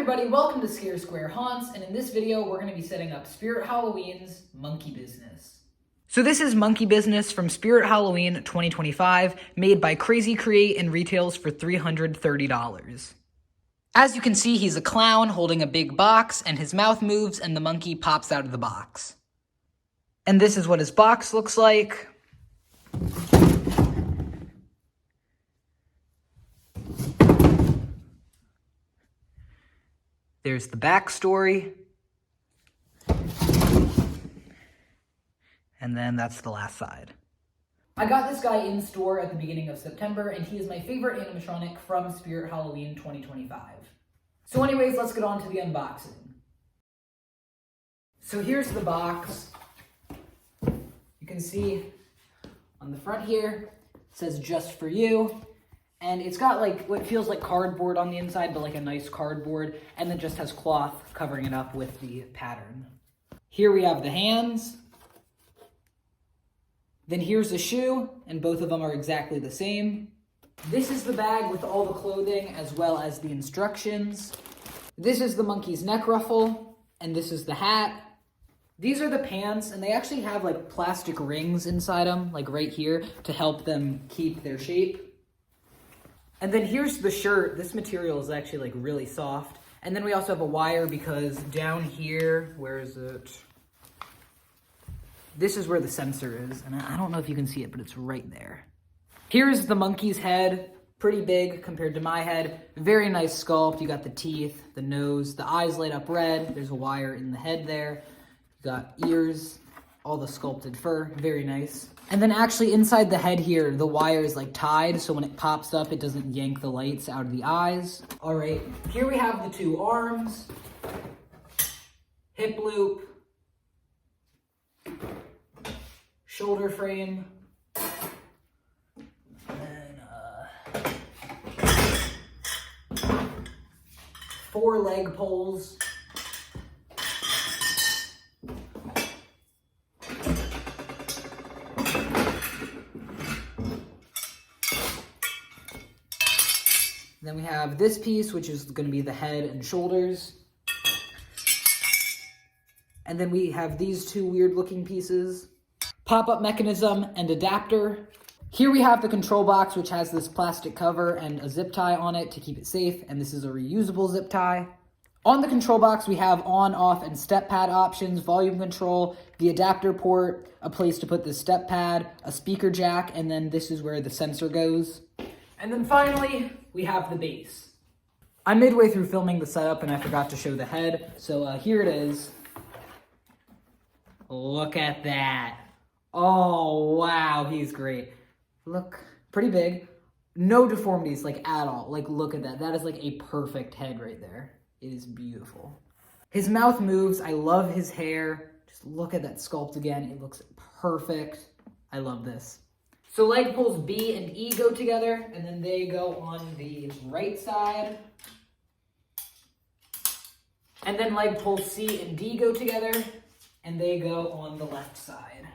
everybody, welcome to Scare Square Haunts, and in this video we're going to be setting up Spirit Halloween's Monkey Business. So this is Monkey Business from Spirit Halloween 2025, made by Crazy Create and retails for $330. As you can see, he's a clown holding a big box, and his mouth moves and the monkey pops out of the box. And this is what his box looks like. There's the backstory. And then that's the last side. I got this guy in store at the beginning of September, and he is my favorite animatronic from Spirit Halloween 2025. So anyways, let's get on to the unboxing. So here's the box. You can see on the front here, it says just for you. And it's got like what feels like cardboard on the inside, but like a nice cardboard, and then just has cloth covering it up with the pattern. Here we have the hands. Then here's the shoe, and both of them are exactly the same. This is the bag with all the clothing as well as the instructions. This is the monkey's neck ruffle, and this is the hat. These are the pants, and they actually have like plastic rings inside them, like right here, to help them keep their shape. And then here's the shirt. This material is actually like really soft. And then we also have a wire because down here, where is it? This is where the sensor is. And I don't know if you can see it, but it's right there. Here's the monkey's head. Pretty big compared to my head. Very nice sculpt. You got the teeth, the nose, the eyes light up red. There's a wire in the head there. You got ears, all the sculpted fur. Very nice. And then actually inside the head here, the wire is like tied, so when it pops up, it doesn't yank the lights out of the eyes. All right, here we have the two arms, hip loop, shoulder frame, and 4 leg poles. Then we have this piece, which is going to be the head and shoulders. And then we have these two weird looking pieces. Pop-up mechanism and adapter. Here we have the control box, which has this plastic cover and a zip tie on it to keep it safe. And this is a reusable zip tie. On the control box, we have on, off, and step pad options, volume control, the adapter port, a place to put the step pad, a speaker jack, and then this is where the sensor goes. And then finally, we have the base. I'm midway through filming the setup and I forgot to show the head, so here it is. Look at that. Oh, wow, he's great. Look, pretty big. No deformities, like, at all. Like, look at that. That is like a perfect head right there. It is beautiful. His mouth moves. I love his hair. Just look at that sculpt again. It looks perfect. I love this. So leg pulls B and E go together, and then they go on the right side. And then leg pulls C and D go together, and they go on the left side.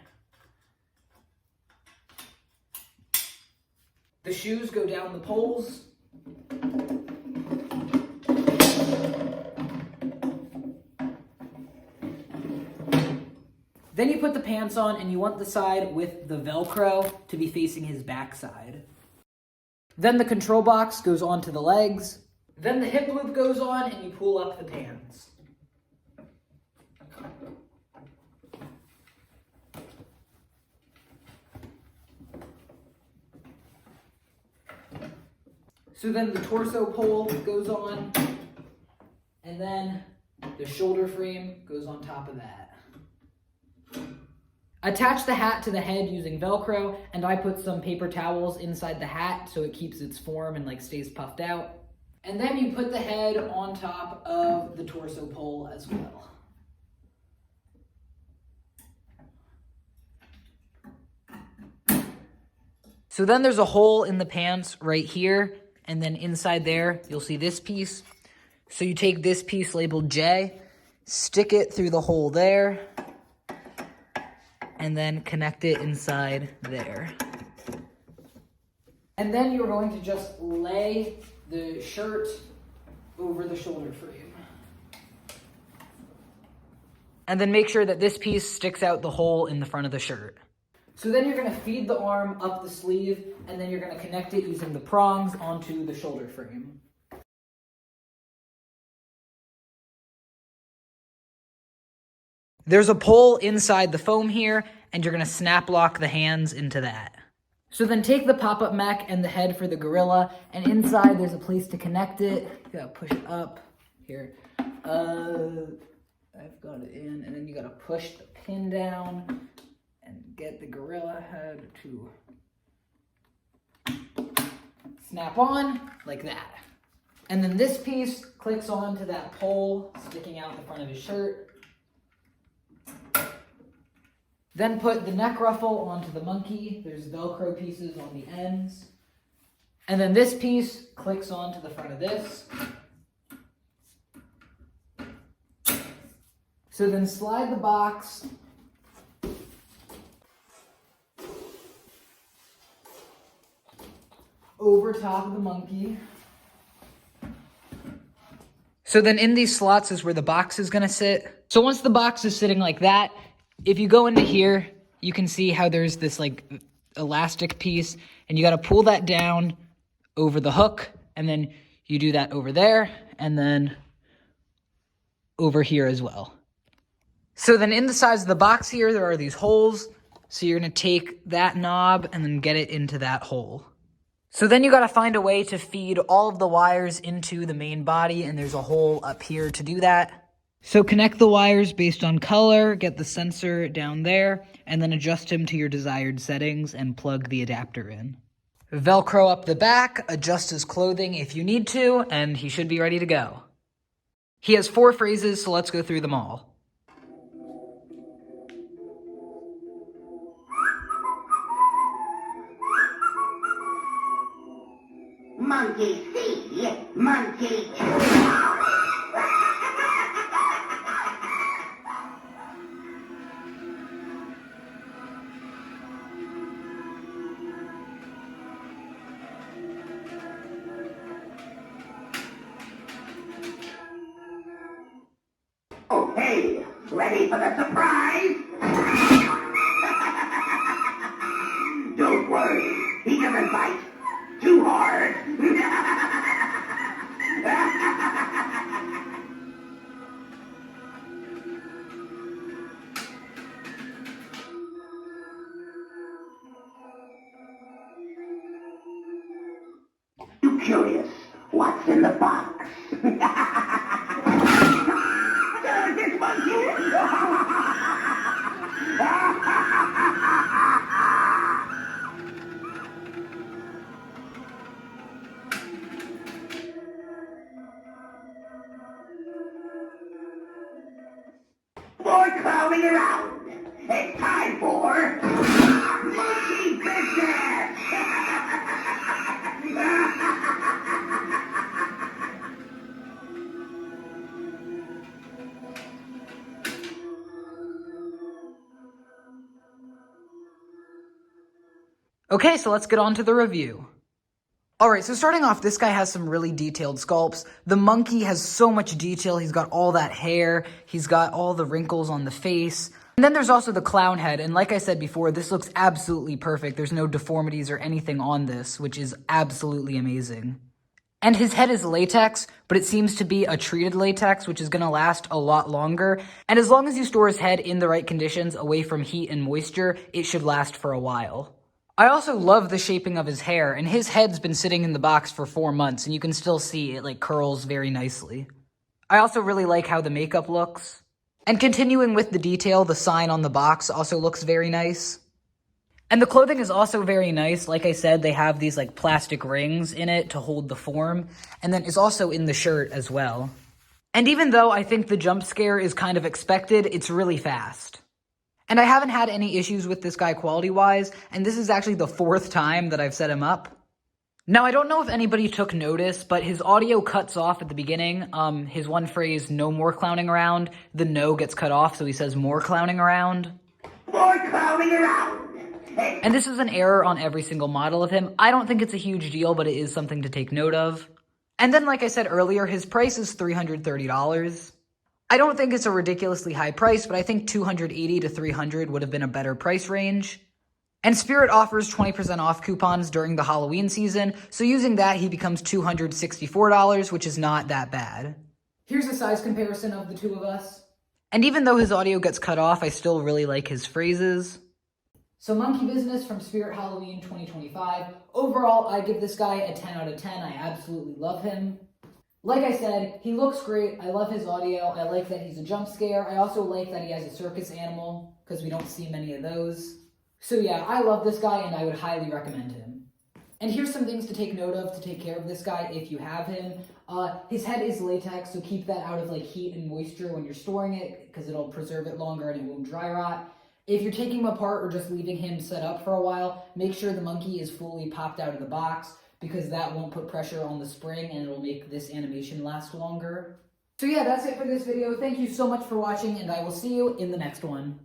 The shoes go down the poles. Then you put the pants on, and you want the side with the Velcro to be facing his backside. Then the control box goes onto the legs. Then the hip loop goes on, and you pull up the pants. So then the torso pole goes on, and then the shoulder frame goes on top of that. Attach the hat to the head using Velcro, and I put some paper towels inside the hat so it keeps its form and like stays puffed out. And then you put the head on top of the torso pole as well. So then there's a hole in the pants right here, and then inside there you'll see this piece. So you take this piece labeled J, stick it through the hole there, and then connect it inside there. And then you're going to just lay the shirt over the shoulder frame. And then make sure that this piece sticks out the hole in the front of the shirt. So then you're going to feed the arm up the sleeve, and then you're going to connect it using the prongs onto the shoulder frame. There's a pole inside the foam here, and you're going to snap lock the hands into that. So then take the pop-up mech and the head for the gorilla, and inside there's a place to connect it. You gotta push it up. Here. I've got it in, and then you gotta push the pin down and get the gorilla head to snap on like that. And then this piece clicks onto that pole sticking out the front of his shirt. Then put the neck ruffle onto the monkey. There's Velcro pieces on the ends. And then this piece clicks onto the front of this. So then slide the box over top of the monkey. So then in these slots is where the box is gonna sit. So once the box is sitting like that, if you go into here, you can see how there's this like elastic piece, and you gotta pull that down over the hook, and then you do that over there, and then over here as well. So then in the sides of the box here, there are these holes. So you're gonna take that knob and then get it into that hole. So then you gotta find a way to feed all of the wires into the main body, and there's a hole up here to do that. So connect the wires based on color, get the sensor down there, and then adjust him to your desired settings and plug the adapter in. Velcro up the back, adjust his clothing if you need to, and he should be ready to go. He has 4 phrases, so let's go through them all. Monkey see, monkey. Oh, hey, ready for the surprise? Don't worry, he doesn't bite too hard. You curious? What's in the box? This monkey! More clowning around. It's time for monkey business. Okay, so let's get on to the review. Alright, so starting off, this guy has some really detailed sculpts. The monkey has so much detail. He's got all that hair. He's got all the wrinkles on the face. And then there's also the clown head, and like I said before, this looks absolutely perfect. There's no deformities or anything on this, which is absolutely amazing. And his head is latex, but it seems to be a treated latex, which is going to last a lot longer. And as long as you store his head in the right conditions, away from heat and moisture, it should last for a while. I also love the shaping of his hair, and his head's been sitting in the box for 4 months, and you can still see it like curls very nicely. I also really like how the makeup looks. And continuing with the detail, the sign on the box also looks very nice. And the clothing is also very nice. Like I said, they have these like plastic rings in it to hold the form, and then it's also in the shirt as well. And even though I think the jump scare is kind of expected, it's really fast. And I haven't had any issues with this guy quality-wise, and this is actually the 4th time that I've set him up. Now, I don't know if anybody took notice, but his audio cuts off at the beginning. His one phrase, no more clowning around, the no gets cut off, so he says more clowning around. More clowning around. And this is an error on every single model of him. I don't think it's a huge deal, but it is something to take note of. And then, like I said earlier, his price is $330. I don't think it's a ridiculously high price, but I think $280 to $300 would have been a better price range. And Spirit offers 20% off coupons during the Halloween season, so using that, he becomes $264, which is not that bad. Here's a size comparison of the two of us. And even though his audio gets cut off, I still really like his phrases. So Monkey Business from Spirit Halloween 2025. Overall, I give this guy a 10 out of 10. I absolutely love him. Like I said, he looks great. I love his audio. I like that he's a jump scare. I also like that he has a circus animal, because we don't see many of those. So yeah, I love this guy and I would highly recommend him. And here's some things to take note of to take care of this guy if you have him. His head is latex, so keep that out of like heat and moisture when you're storing it, because it'll preserve it longer and it won't dry rot. If you're taking him apart or just leaving him set up for a while, make sure the monkey is fully popped out of the box, because that won't put pressure on the spring and it'll make this animation last longer. So yeah, that's it for this video. Thank you so much for watching, and I will see you in the next one.